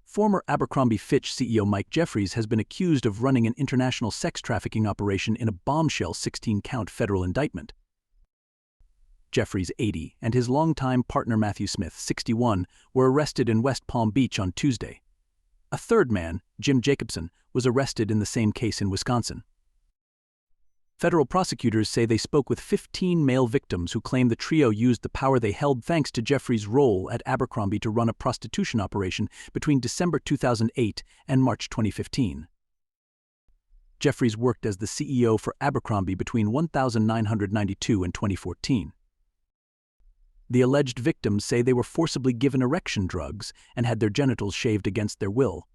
Former Abercrombie Fitch CEO Mike Jeffries has been accused of running an international sex trafficking operation in a bombshell 16-count federal indictment. Jeffries, 80, and his longtime partner Matthew Smith, 61, were arrested in West Palm Beach on Tuesday. A third man, Jim Jacobson, was arrested in the same case in Wisconsin. Federal prosecutors say they spoke with 15 male victims who claim the trio used the power they held thanks to Jeffries' role at Abercrombie to run a prostitution operation between December 2008 and March 2015. Jeffries worked as the CEO for Abercrombie between 1992 and 2014. The alleged victims say they were forcibly given erection drugs and had their genitals shaved against their will,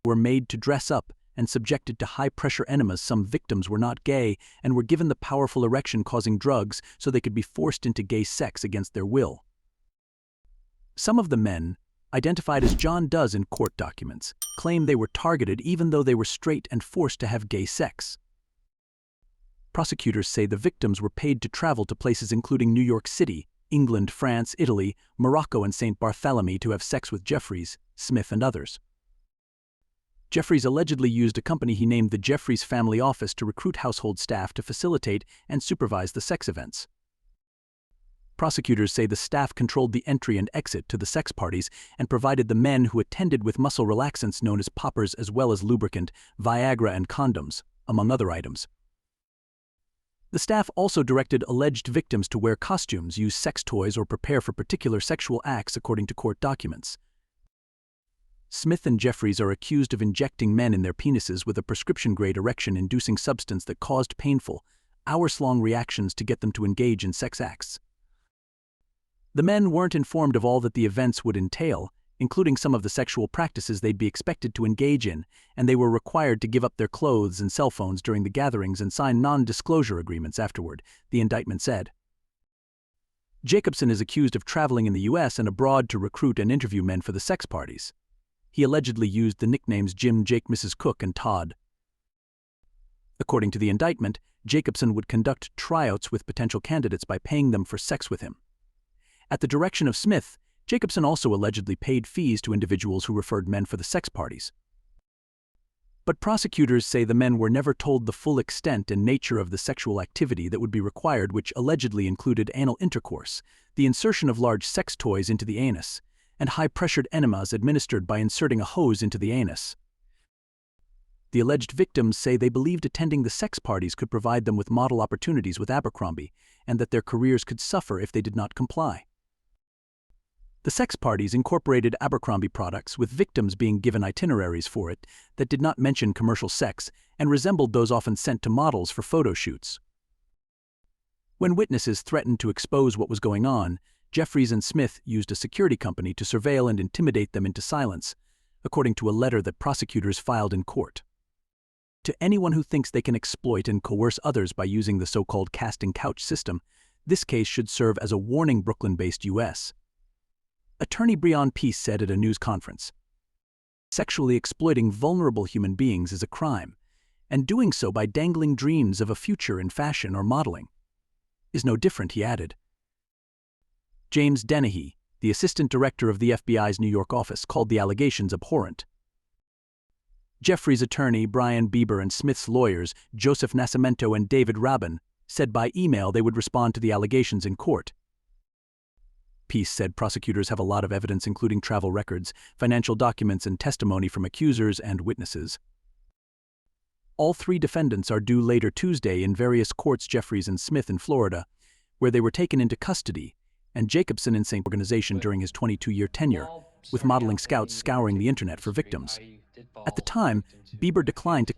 were made to dress up, and subjected to high-pressure enemas. Some victims were not gay and were given the powerful erection-causing drugs so they could be forced into gay sex against their will. Some of the men, identified as John Does in court documents, claim they were targeted even though they were straight and forced to have gay sex. Prosecutors say the victims were paid to travel to places including New York City, England, France, Italy, Morocco, and St. Bartholomew to have sex with Jeffries, Smith, and others. Jeffries allegedly used a company he named the Jeffries Family Office to recruit household staff to facilitate and supervise the sex events. Prosecutors say the staff controlled the entry and exit to the sex parties and provided the men who attended with muscle relaxants known as poppers as well as lubricant, Viagra, and condoms, among other items. The staff also directed alleged victims to wear costumes, use sex toys, or prepare for particular sexual acts according to court documents. Smith and Jeffries are accused of injecting men in their penises with a prescription-grade erection-inducing substance that caused painful, hours-long reactions to get them to engage in sex acts. The men weren't informed of all that the events would entail, including some of the sexual practices they'd be expected to engage in, and they were required to give up their clothes and cell phones during the gatherings and sign non-disclosure agreements afterward, the indictment said. Jacobson is accused of traveling in the U.S. and abroad to recruit and interview men for the sex parties. He allegedly used the nicknames Jim, Jake, Mrs. Cook, and Todd. According to the indictment, Jacobson would conduct tryouts with potential candidates by paying them for sex with him. At the direction of Smith, Jacobson also allegedly paid fees to individuals who referred men for the sex parties. But prosecutors say the men were never told the full extent and nature of the sexual activity that would be required, which allegedly included anal intercourse, the insertion of large sex toys into the anus, and high-pressured enemas administered by inserting a hose into the anus. The alleged victims say they believed attending the sex parties could provide them with model opportunities with Abercrombie, and that their careers could suffer if they did not comply. The sex parties incorporated Abercrombie products, with victims being given itineraries for it that did not mention commercial sex and resembled those often sent to models for photo shoots. When witnesses threatened to expose what was going on, Jeffries and Smith used a security company to surveil and intimidate them into silence, according to a letter that prosecutors filed in court. To anyone who thinks they can exploit and coerce others by using the so-called casting couch system, this case should serve as a warning. Brooklyn-based U.S. Attorney Breon Peace said at a news conference, "Sexually exploiting vulnerable human beings is a crime, and doing so by dangling dreams of a future in fashion or modeling is no different," he added. James Dennehy, the assistant director of the FBI's New York office, called the allegations abhorrent. Jeffries' attorney Brian Bieber and Smith's lawyers Joseph Nascimento and David Rabin said by email they would respond to the allegations in court. Peace said prosecutors have a lot of evidence, including travel records, financial documents, and testimony from accusers and witnesses. All three defendants are due later Tuesday in various courts: Jeffries and Smith in Florida, where they were taken into custody, and Jacobson in St. Organization during his 22-year tenure, with modeling scouts scouring the internet for victims. At the time, Bieber declined to